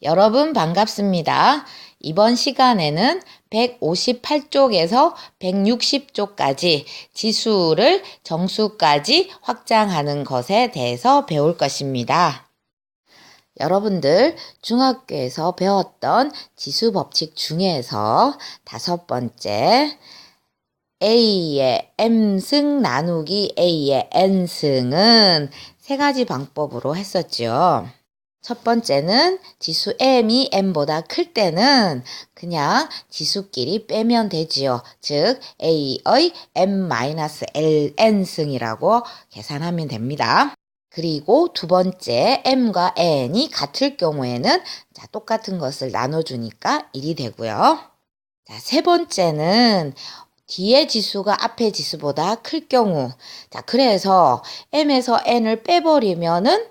여러분 반갑습니다. 이번 시간에는 158쪽에서 160쪽까지 지수를 정수까지 확장하는 것에 대해서 배울 것입니다. 여러분들 중학교에서 배웠던 지수 법칙 중에서 5번째 A의 M승 나누기 A의 N승은 3가지 방법으로 했었죠. 첫 번째는 지수 m이 n보다 클 때는 그냥 지수끼리 빼면 되지요. 즉 a의 m-ln승이라고 계산하면 됩니다. 그리고 두 번째 m과 n이 같을 경우에는 똑같은 것을 나눠주니까 1이 되고요. 세 번째는 뒤에 지수가 앞에 지수보다 클 경우, 그래서 m에서 n을 빼버리면은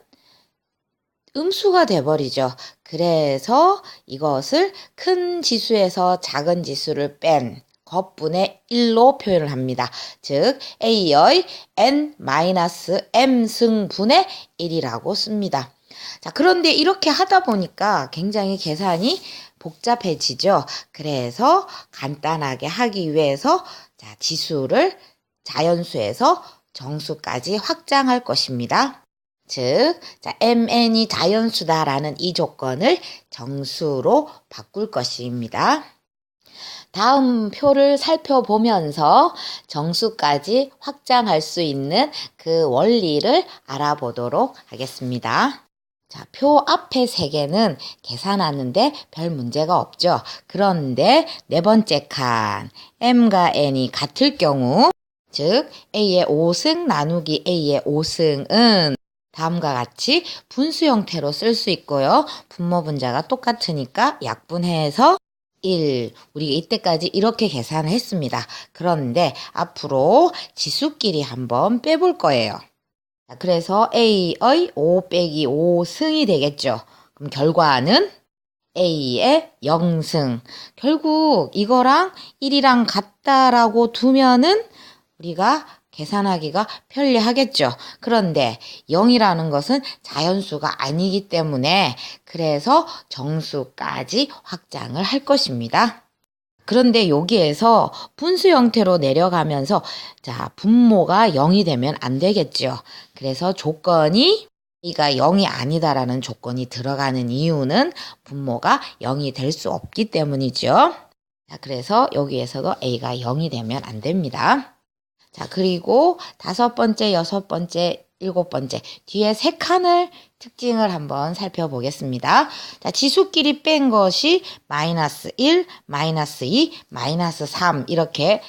음수가 돼버리죠. 그래서 이것을 큰 지수에서 작은 지수를 뺀 겉분의 1로 표현을 합니다. 즉 A의 n-m승분의 1이라고 씁니다. 그런데 이렇게 하다 보니까 굉장히 계산이 복잡해지죠. 그래서 간단하게 하기 위해서 지수를 자연수에서 정수까지 확장할 것입니다. 즉, mn이 자연수다라는 이 조건을 정수로 바꿀 것입니다. 다음 표를 살펴보면서 정수까지 확장할 수 있는 그 원리를 알아보도록 하겠습니다. 표 앞에 3개는 계산하는데 별 문제가 없죠. 그런데 4번째 칸, m과 n이 같을 경우, 즉 a의 5승 나누기 a의 5승은 다음과 같이 분수 형태로 쓸 수 있고요. 분모 분자가 똑같으니까 약분해서 1. 우리가 이때까지 이렇게 계산을 했습니다. 그런데 앞으로 지수끼리 한번 빼볼 거예요. 그래서 A의 5 빼기 5승이 되겠죠. 그럼 결과는 A의 0승. 결국 이거랑 1이랑 같다라고 두면은 우리가 계산하기가 편리하겠죠. 그런데 0이라는 것은 자연수가 아니기 때문에 그래서 정수까지 확장을 할 것입니다. 그런데 여기에서 분수 형태로 내려가면서 분모가 0이 되면 안 되겠죠. 그래서 조건이 A가 0이 아니다라는 조건이 들어가는 이유는 분모가 0이 될 수 없기 때문이죠. 그래서 여기에서도 A가 0이 되면 안 됩니다. 그리고 5번째, 6번째, 7번째 뒤에 3칸을 특징을 한번 살펴보겠습니다. 지수끼리 뺀 것이 마이너스 1, 마이너스 2, 마이너스 3 이렇게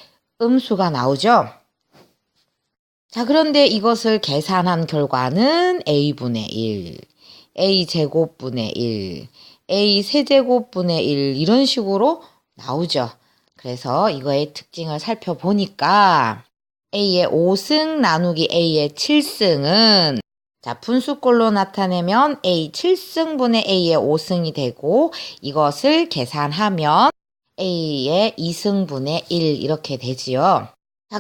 음수가 나오죠. 그런데 이것을 계산한 결과는 a분의 1, a제곱분의 1, a세제곱분의 1 이런 식으로 나오죠. 그래서 이거의 특징을 살펴보니까 A의 5승 나누기 A의 7승은 분수꼴로 나타내면 A 7승분의 A의 5승이 되고 이것을 계산하면 A의 2승분의 1 이렇게 되지요.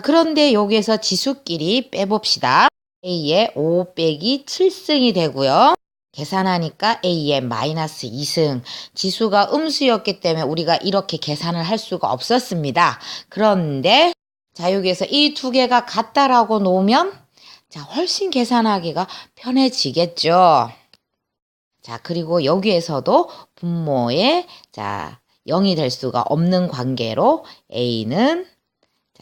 그런데 여기에서 지수끼리 빼봅시다. A의 5 빼기 7승이 되고요. 계산하니까 A의 마이너스 2승. 지수가 음수였기 때문에 우리가 이렇게 계산을 할 수가 없었습니다. 그런데 여기에서 이 2개가 같다라고 놓으면 훨씬 계산하기가 편해지겠죠. 그리고 여기에서도 분모에 0이 될 수가 없는 관계로 A는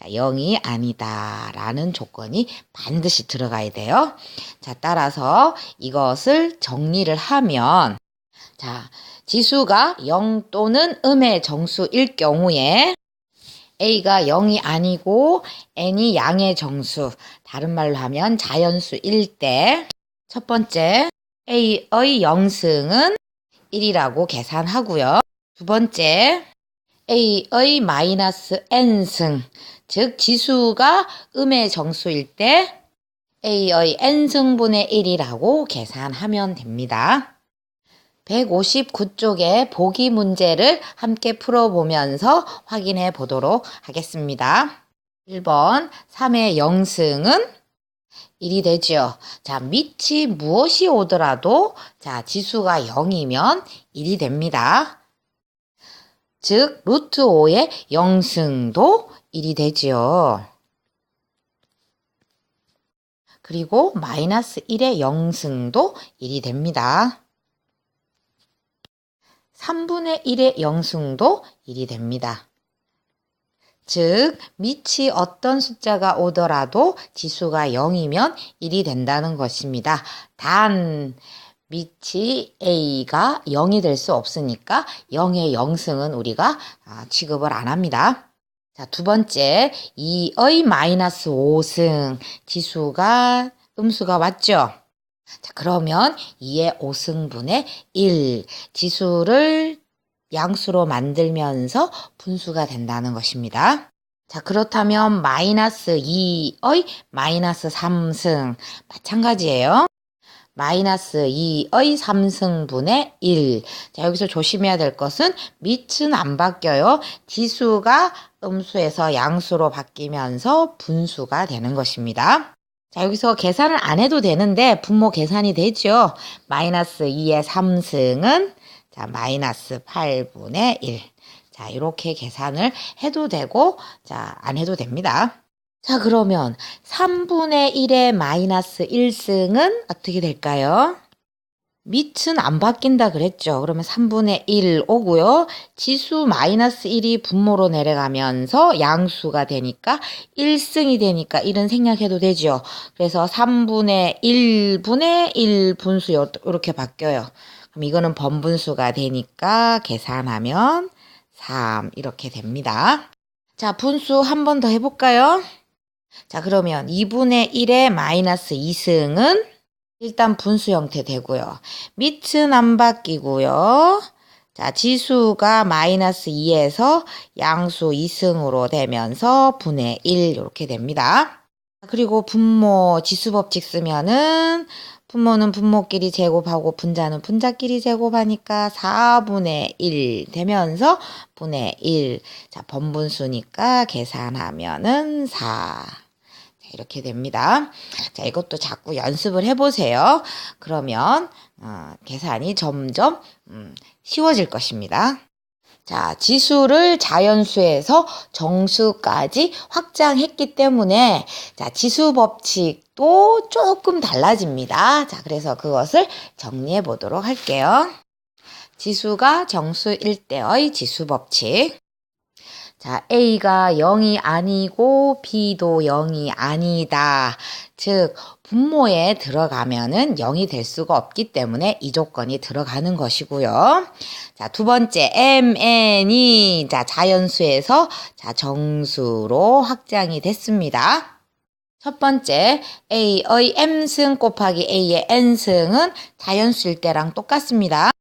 0이 아니다라는 조건이 반드시 들어가야 돼요. 따라서 이것을 정리를 하면 지수가 0 또는 음의 정수일 경우에 A가 0이 아니고 N이 양의 정수, 다른 말로 하면 자연수일 때 첫 번째 A의 0승은 1이라고 계산하고요. 두 번째 A의 마이너스 N승, 즉 지수가 음의 정수일 때 A의 N승분의 1이라고 계산하면 됩니다. 159쪽의 보기 문제를 함께 풀어보면서 확인해 보도록 하겠습니다. 1번 3의 0승은 1이 되죠. 자, 밑이 무엇이 오더라도 자, 지수가 0이면 1이 됩니다. 즉 루트 5의 영승도 1이 되지요. 그리고 마이너스 1의 영승도 1이 됩니다. 3분의 1의 영승도 1이 됩니다. 즉 밑이 어떤 숫자가 오더라도 지수가 0이면 1이 된다는 것입니다. 단 밑이 a가 0이 될 수 없으니까 0의 영승은 우리가 취급을 안 합니다. 자, 두 번째 2의 마이너스 5승 지수가 음수가 맞죠? 자, 그러면 2의 5승분의 1 지수를 양수로 만들면서 분수가 된다는 것입니다. 자, 그렇다면 마이너스 2의 마이너스 3승 마찬가지예요. 마이너스 2의 3승분의 1. 자, 여기서 조심해야 될 것은 밑은 안 바뀌어요. 지수가 음수에서 양수로 바뀌면서 분수가 되는 것입니다. 자, 여기서 계산을 안 해도 되는데 분모 계산이 되죠. 마이너스 2의 3승은 자, 마이너스 8분의 1. 자, 이렇게 계산을 해도 되고, 자, 안 해도 됩니다. 자, 그러면 3분의 1의 마이너스 1승은 어떻게 될까요? 밑은 안 바뀐다 그랬죠. 그러면 3분의 1 오고요. 지수 마이너스 1이 분모로 내려가면서 양수가 되니까 1승이 되니까 1은 생략해도 되죠. 그래서 3분의 1분의 1 분수 이렇게 바뀌어요. 그럼 이거는 번분수가 되니까 계산하면 3 이렇게 됩니다. 자, 분수 한 번 더 해볼까요? 자, 그러면 2분의 1의 마이너스 2승은 일단 분수 형태 되고요. 밑은 안 바뀌고요. 자, 지수가 마이너스 2에서 양수 2승으로 되면서 분의 1 이렇게 됩니다. 그리고 분모 지수법칙 쓰면은 분모는 분모끼리 제곱하고 분자는 분자끼리 제곱하니까 4분의 1 되면서 분의 1. 자, 번분수니까 계산하면은 4. 자, 이렇게 됩니다. 자, 이것도 자꾸 연습을 해보세요. 그러면 계산이 점점 쉬워질 것입니다. 자, 지수를 자연수에서 정수까지 확장했기 때문에 자, 지수 법칙도 조금 달라집니다. 자, 그래서 그것을 정리해 보도록 할게요. 지수가 정수일 때의 지수 법칙. 자, A가 0이 아니고 B도 0이 아니다. 즉, 분모에 들어가면은 0이 될 수가 없기 때문에 이 조건이 들어가는 것이고요. 자, 두 번째, MN이 자, 자연수에서 자, 정수로 확장이 됐습니다. 첫 번째, A의 M승 곱하기 A의 N승은 자연수일 때랑 똑같습니다.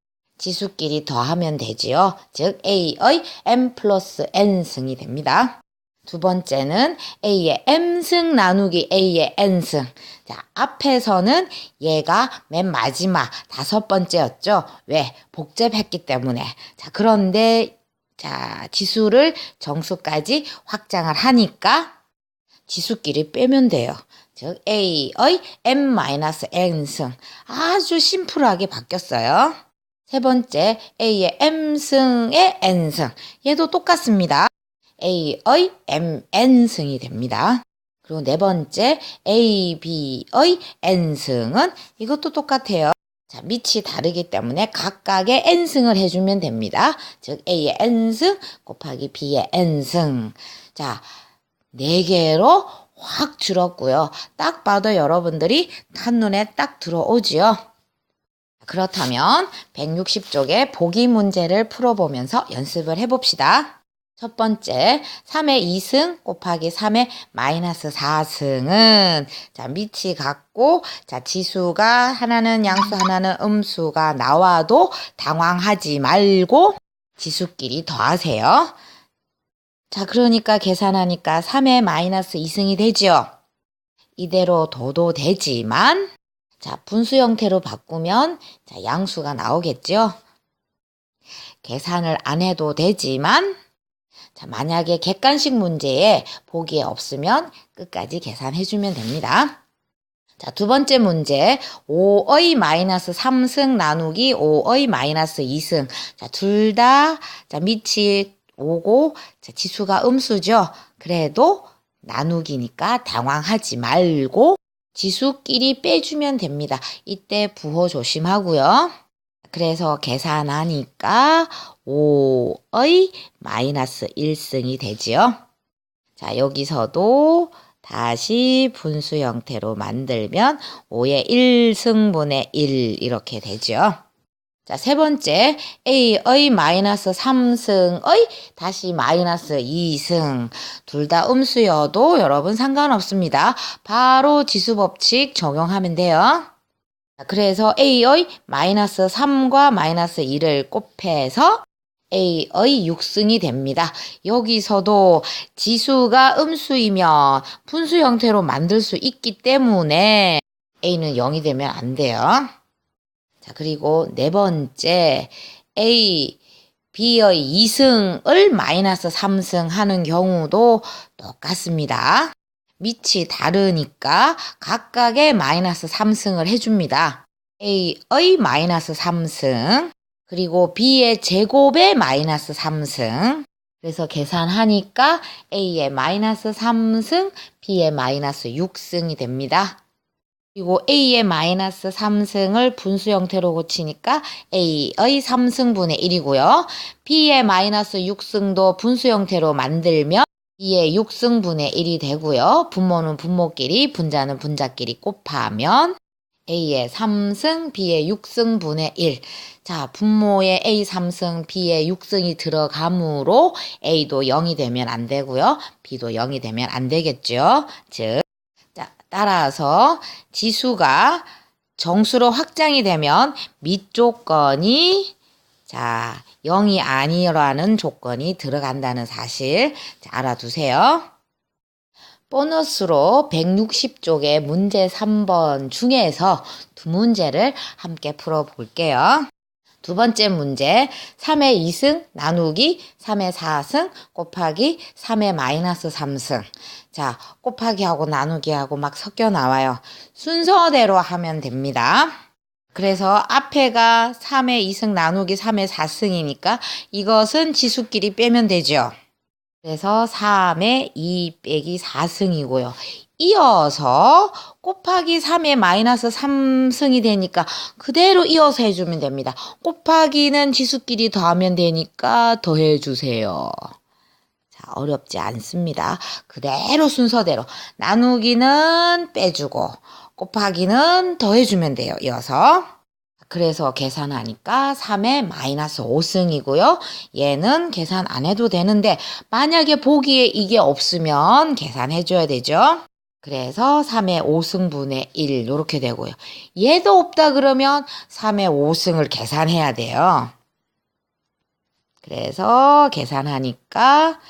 지수끼리 더하면 되지요. 즉 A의 M 플러스 N승이 됩니다. 두 번째는 A의 M승 나누기 A의 N승. 자, 앞에서는 얘가 맨 마지막 다섯 번째였죠. 왜? 복잡했기 때문에. 자, 그런데 자, 지수를 정수까지 확장을 하니까 지수끼리 빼면 돼요. 즉 A의 M-N승. 아주 심플하게 바뀌었어요. 세 번째, A의 M승의 N승. 얘도 똑같습니다. A의 MN승이 됩니다. 그리고 네 번째, AB의 N승은 이것도 똑같아요. 자, 밑이 다르기 때문에 각각의 N승을 해주면 됩니다. 즉, A의 N승 곱하기 B의 N승. 자, 4개로 확 줄었고요. 딱 봐도 여러분들이 한눈에 딱 들어오지요. 그렇다면 160쪽의 보기 문제를 풀어보면서 연습을 해봅시다. 첫 번째, 3의 2승 곱하기 3의 마이너스 4승은 자, 밑이 같고 자, 지수가 하나는 양수 하나는 음수가 나와도 당황하지 말고 지수끼리 더하세요. 자, 그러니까 계산하니까 3의 마이너스 2승이 되죠. 이대로 둬도 되지만 자, 분수 형태로 바꾸면 자, 양수가 나오겠죠. 계산을 안 해도 되지만 자, 만약에 객관식 문제에 보기에 없으면 끝까지 계산해 주면 됩니다. 자, 두 번째 문제. 5의 마이너스 3승 나누기 5의 마이너스 2승. 자, 둘 다, 자, 밑이 5고, 자, 지수가 음수죠. 그래도 나누기니까 당황하지 말고 지수끼리 빼주면 됩니다. 이때 부호 조심하고요. 그래서 계산하니까 5의 마이너스 1승이 되지요. 자, 여기서도 다시 분수 형태로 만들면 5의 1승분의 1 이렇게 되죠. 자, 세 번째 A의 마이너스 3승의 다시 마이너스 2승. 둘 다 음수여도 여러분 상관없습니다. 바로 지수법칙 적용하면 돼요. 자, 그래서 A의 마이너스 3과 마이너스 2를 곱해서 A의 6승이 됩니다. 여기서도 지수가 음수이면 분수 형태로 만들 수 있기 때문에 A는 0이 되면 안 돼요. 자, 그리고 네 번째 A, B의 2승을 마이너스 3승 하는 경우도 똑같습니다. 밑이 다르니까 각각의 마이너스 3승을 해줍니다. A의 마이너스 3승 그리고 B의 제곱의 마이너스 3승. 그래서 계산하니까 A의 마이너스 3승, B의 마이너스 6승이 됩니다. 그리고 A의 마이너스 3승을 분수 형태로 고치니까 A의 3승분의 1이고요. B의 마이너스 6승도 분수 형태로 만들면 B의 6승분의 1이 되고요. 분모는 분모끼리, 분자는 분자끼리 곱하면 A의 3승, B의 6승분의 1. 자, 분모에 A 3승, B의 6승이 들어가므로 A도 0이 되면 안 되고요. B도 0이 되면 안 되겠죠. 즉, 자, 따라서 지수가 정수로 확장이 되면 밑조건이 자, 0이 아니라는 조건이 들어간다는 사실 자, 알아두세요. 보너스로 160쪽의 문제 3번 중에서 두 문제를 함께 풀어볼게요. 두 번째 문제 3의 2승 나누기 3의 4승 곱하기 3의 마이너스 3승. 자, 곱하기하고 나누기하고 막 섞여 나와요. 순서대로 하면 됩니다. 그래서 앞에가 3의 2승 나누기 3의 4승이니까 이것은 지수끼리 빼면 되죠. 그래서 3의 2 빼기 4승이고요. 이어서 곱하기 3의 마이너스 3승이 되니까 그대로 이어서 해주면 됩니다. 곱하기는 지수끼리 더하면 되니까 더해주세요. 자, 어렵지 않습니다. 그대로 순서대로 나누기는 빼주고 곱하기는 더해주면 돼요. 이어서. 그래서 계산하니까 3의 마이너스 5승이고요. 얘는 계산 안 해도 되는데 만약에 보기에 이게 없으면 계산해줘야 되죠. 그래서 3의 5승분의 1 이렇게 되고요. 얘도 없다 그러면 3의 5승을 계산해야 돼요. 그래서 계산하니까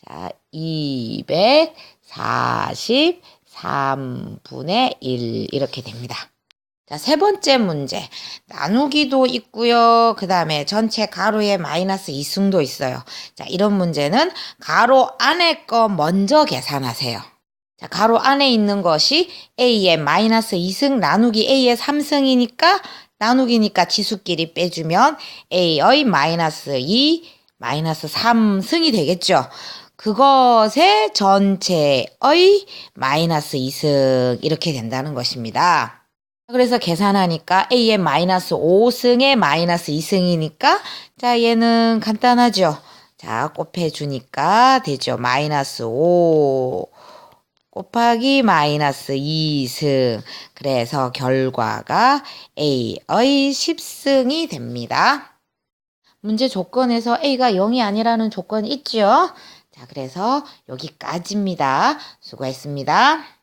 자 243분의 1 이렇게 됩니다. 자, 세 번째 문제. 나누기도 있고요. 그 다음에 전체 가로에 마이너스 2승도 있어요. 자, 이런 문제는 가로 안에 거 먼저 계산하세요. 자, 가로 안에 있는 것이 A의 마이너스 2승 나누기 A의 3승이니까 나누기니까 지수끼리 빼주면 A의 마이너스 2, 마이너스 3승이 되겠죠. 그것의 전체의 마이너스 2승 이렇게 된다는 것입니다. 그래서 계산하니까 A의 마이너스 5승의 마이너스 2승이니까 자 얘는 간단하죠. 자 곱해주니까 되죠. 마이너스 5 곱하기 마이너스 2승. 그래서 결과가 A의 10승이 됩니다. 문제 조건에서 A가 0이 아니라는 조건이 있죠. 자 그래서 여기까지입니다. 수고했습니다.